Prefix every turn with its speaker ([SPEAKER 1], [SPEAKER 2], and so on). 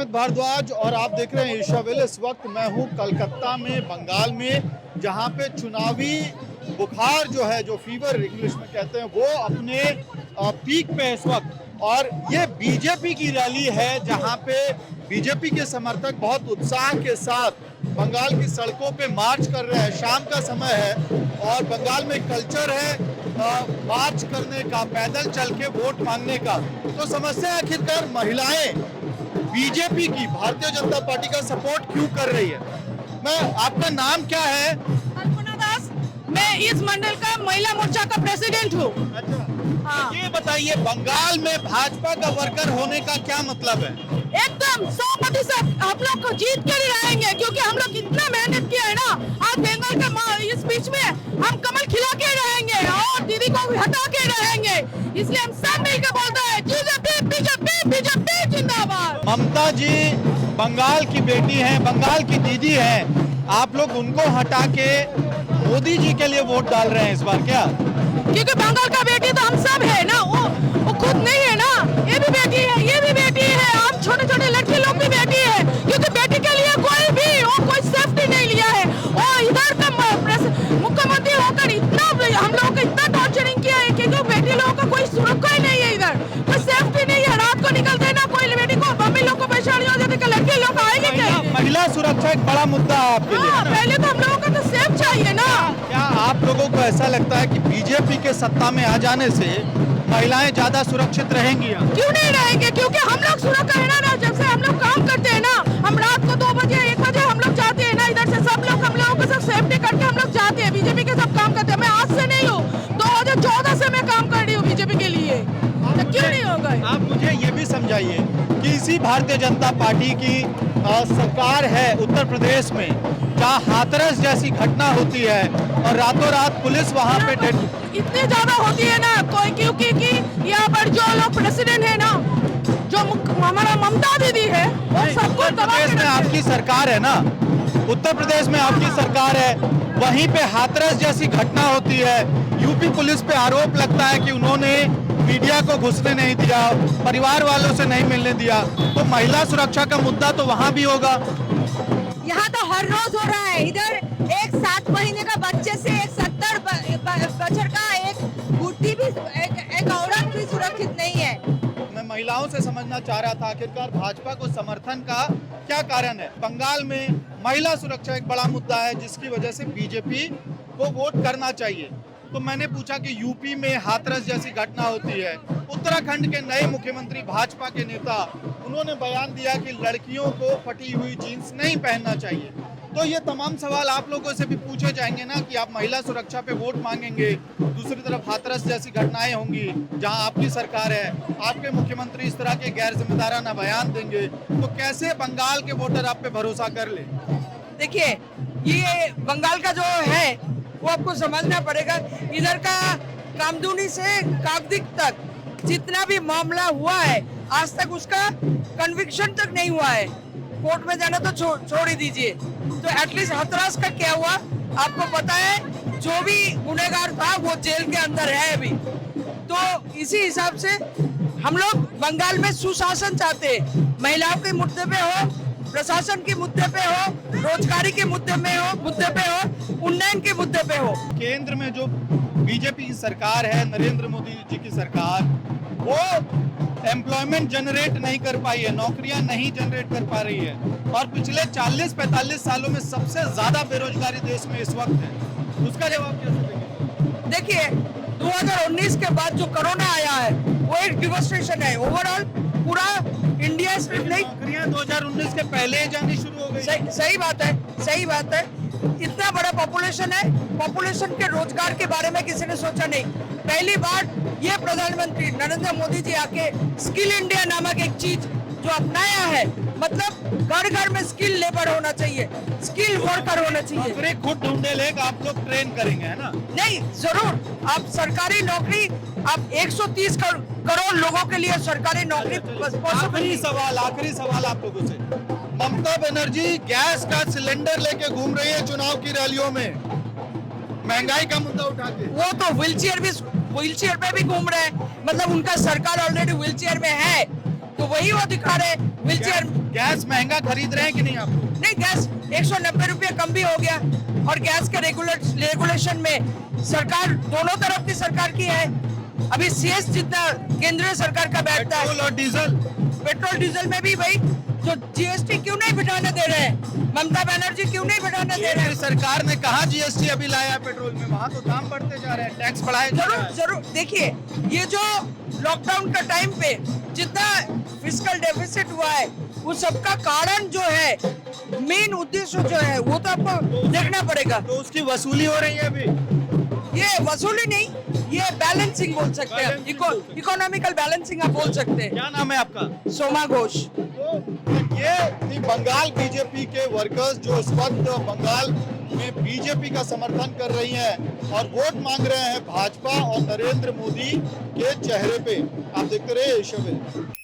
[SPEAKER 1] अमित भारद्वाज और आप देख रहे हैं एशिया वेल। इस वक्त मैं हूं कलकत्ता में, बंगाल में, जहां पे चुनावी बुखार जो है, जो फीवर इंग्लिश में कहते हैं, वो अपने पीक पे है इस वक्त। और ये बीजेपी की रैली है जहां पे बीजेपी के समर्थक बहुत उत्साह के साथ बंगाल की सड़कों पे मार्च कर रहे हैं। शाम का समय है और बंगाल में कल्चर है मार्च करने का, पैदल चल के वोट मांगने का। तो समस्या आखिरकार महिलाएं बीजेपी की, भारतीय जनता पार्टी का सपोर्ट क्यों कर रही है? मैं, आपका नाम क्या है?
[SPEAKER 2] कल्पना दास। मैं इस मंडल का महिला मोर्चा का प्रेसिडेंट हूँ।
[SPEAKER 1] अच्छा,
[SPEAKER 2] हाँ।
[SPEAKER 1] ये बताइए, बंगाल में भाजपा का वर्कर होने का क्या मतलब है?
[SPEAKER 2] एकदम 100% हम लोग को जीत कर ही रहेंगे, क्योंकि हम लोग इतना मेहनत किया है ना। आज बंगाल का इस बीच में हम कमल खिला के रहेंगे और दीदी को हटा के रहेंगे। इसलिए हम सब मिलकर बोलते हैं बीजेपी बीजेपी बीजेपी जिंदाबाद।
[SPEAKER 1] ममता जी बंगाल की बेटी हैं, बंगाल की दीदी हैं। आप लोग उनको हटा के मोदी जी के लिए वोट डाल रहे हैं इस बार क्या?
[SPEAKER 2] क्योंकि बंगाल का बेटी तो हम सब है ना, वो खुद नहीं है ना। ये भी बेटी है, ये भी बेटी है, हम छोटे छोटे लड़के लोग भी बेटी है। क्योंकि बेटी के लिए कोई सेफ्टी नहीं लिया है। और इधर का मुख्यमंत्री होकर इतना हम लोगों को इतना टॉर्चरिंग किया है, क्योंकि बेटी लोगों का कोई सुरक्षा ही नहीं है। इधर कोई सेफ्टी नहीं है। रात को निकलते ना कोई बेटी को, मम्मी लोग को परेशानी हो जाती है, लड़के लोग आएंगे क्या?
[SPEAKER 1] महिला सुरक्षा एक बड़ा मुद्दा है आपके लिए।
[SPEAKER 2] हाँ, पहले तो हम लोगों को तो सेफ चाहिए ना।
[SPEAKER 1] क्या आप लोगों को ऐसा लगता है कि बीजेपी के सत्ता में आ जाने से महिलाएं ज्यादा सुरक्षित रहेंगी?
[SPEAKER 2] क्यों नहीं रहेंगे? क्योंकि हम लोग सुरक्षा है ना। जब से हम लोग काम करते हैं ना, हम रात को 2 बजे 1 बजे हम लोग जाते हैं ना, इधर से सब लोग हम लोगों को सब सेफ्टी करके हम लोग जाते हैं। बीजेपी के सब काम करते हैं। मैं आज से नहीं हूँ, 2014 से मैं काम कर रही हूँ बीजेपी के लिए। तो क्यों नहीं होगा?
[SPEAKER 1] आप मुझे ये भी समझाइए कि इसी भारतीय जनता पार्टी की सरकार है उत्तर प्रदेश में, जहाँ हाथरस जैसी घटना होती है और रातों रात पुलिस वहाँ पे
[SPEAKER 2] इतनी ज्यादा होती है ना कोई, क्योंकि यहाँ पर जो लोग प्रेसिडेंट है ना, जो हमारा ममता दीदी है, वो सबको
[SPEAKER 1] उत्तर प्रदेश में आपकी सरकार है ना, उत्तर प्रदेश में आपकी सरकार है, वहीं पे हाथरस जैसी घटना होती है। यूपी पुलिस पे आरोप लगता है कि उन्होंने मीडिया को घुसने नहीं दिया, परिवार वालों से नहीं मिलने दिया। तो महिला सुरक्षा का मुद्दा तो वहाँ भी होगा।
[SPEAKER 3] यहाँ तो हर रोज हो रहा है। इधर एक 7 महीने का बच्चे से एक 70 बच्चों का एक बुढ़ी भी, एक औरत भी सुरक्षित नहीं है।
[SPEAKER 1] मैं महिलाओं से समझना चाह रहा था आखिरकार भाजपा को समर्थन का क्या कारण है? बंगाल में महिला सुरक्षा एक बड़ा मुद्दा है जिसकी वजह से बीजेपी को वोट करना चाहिए। तो मैंने पूछा कि यूपी में हाथरस जैसी घटना होती है, उत्तराखंड के नए मुख्यमंत्री भाजपा के नेता, उन्होंने बयान दिया कि लड़कियों को फटी हुई जीन्स नहीं पहनना चाहिए। तो ये तमाम सवाल आप लोगों से भी पूछे जाएंगे ना कि आप महिला सुरक्षा पे वोट मांगेंगे, दूसरी तरफ हाथरस जैसी घटनाएं होंगी जहां आपकी सरकार है, आपके मुख्यमंत्री इस तरह के गैर जिम्मेदाराना बयान देंगे, तो कैसे बंगाल के वोटर आप पे भरोसा कर ले?
[SPEAKER 4] देखिए, ये बंगाल का जो है वो आपको समझना पड़ेगा। इधर का कामदूनी से कागदिक तक जितना भी मामला हुआ है, आज तक उसका कन्विक्शन तक नहीं हुआ है। कोर्ट में जाना तो छोड़ ही दीजिए। तो एटलीस्ट हाथरस का क्या हुआ आपको पता है। जो भी गुनहगार था वो जेल के अंदर है अभी। तो इसी हिसाब से हम लोग बंगाल में सुशासन चाहते हैं। महिलाओं के मुद्दे पे हो, प्रशासन के मुद्दे पे हो, रोजगारी के मुद्दे पे हो, उन्नयन के मुद्दे पे हो।
[SPEAKER 1] केंद्र में जो बीजेपी की सरकार है, नरेंद्र मोदी जी की सरकार, वो एम्प्लॉयमेंट जनरेट नहीं कर पाई है, नौकरियां नहीं जनरेट कर पा रही है। और पिछले 40-45 सालों में सबसे ज्यादा बेरोजगारी देश में इस वक्त है। उसका जवाब कैसे देंगे?
[SPEAKER 4] देखिए, 2019 के बाद जो कोरोना आया है वो एक डिवास्टेशन है। ओवरऑल पूरा इंडिया सिर्फ नहीं,
[SPEAKER 1] नौकरियां 2019 के पहले ही जानी शुरू हो गई।
[SPEAKER 4] सही बात है, सही बात है। इतना बड़ा पॉपुलेशन है, पॉपुलेशन के रोजगार के बारे में किसी ने सोचा नहीं। पहली बार ये प्रधानमंत्री नरेंद्र मोदी जी आके स्किल इंडिया नामक एक चीज जो अपनाया है, मतलब घर घर में स्किल लेबर होना चाहिए, स्किल वर्कर होना चाहिए।
[SPEAKER 1] नौकरी खुद ढूंढने लेकर आप लोग ट्रेन करेंगे, है ना?
[SPEAKER 4] नहीं, जरूर। आप सरकारी नौकरी, आप 130 करोड़ लोगों के लिए सरकारी नौकरी।
[SPEAKER 1] आखिरी सवाल आप लोगों से। ममता बनर्जी गैस का सिलेंडर लेके घूम रही है चुनाव की रैलियों में, महंगाई का मुद्दा उठा के।
[SPEAKER 4] वो तो व्हीलचेयर पे भी घूम रहे हैं। मतलब उनका सरकार ऑलरेडी व्हीलचेयर में है, तो वही वो दिखा रहे व्हीलचेयर।
[SPEAKER 1] गैस महंगा खरीद रहे हैं कि नहीं आप?
[SPEAKER 4] नहीं, गैस 190 रुपये कम भी हो गया, और गैस के रेगुलेशन में सरकार दोनों तरफ की सरकार की है। अभी सीएस जितना केंद्रीय सरकार का बैठता है,
[SPEAKER 1] पेट्रोल और डीजल,
[SPEAKER 4] पेट्रोल डीजल में भी भाई जो जीएसटी क्यों नहीं बिठाने दे रहे हैं, ममता बनर्जी क्यों नहीं बिठाने दे रहे हैं?
[SPEAKER 1] सरकार ने कहा जीएसटी अभी लाया पेट्रोल में, वहाँ तो दाम बढ़ते जा रहे हैं, टैक्स बढ़ाए जा रहे
[SPEAKER 4] जरूर
[SPEAKER 1] हैं।
[SPEAKER 4] जरूर देखिए, ये जो लॉकडाउन का टाइम पे जितना फिस्कल डेफिसिट हुआ है, वो सबका कारण जो है, मेन उद्देश्य जो है, वो तो आपको देखना पड़ेगा।
[SPEAKER 1] तो उसकी वसूली हो रही है अभी?
[SPEAKER 4] ये वसूली नहीं, ये बैलेंसिंग बोल सकते हैं, इकोनॉमिकल बैलेंसिंग आप बोल सकते हैं।
[SPEAKER 1] क्या नाम है आपका?
[SPEAKER 4] सोमा घोष।
[SPEAKER 1] तो ये थी बंगाल बीजेपी के वर्कर्स जो इस वक्त बंगाल में बीजेपी का समर्थन कर रही हैं और वोट मांग रहे हैं भाजपा और नरेंद्र मोदी के चेहरे पे। आप देखते रहिए एशिया।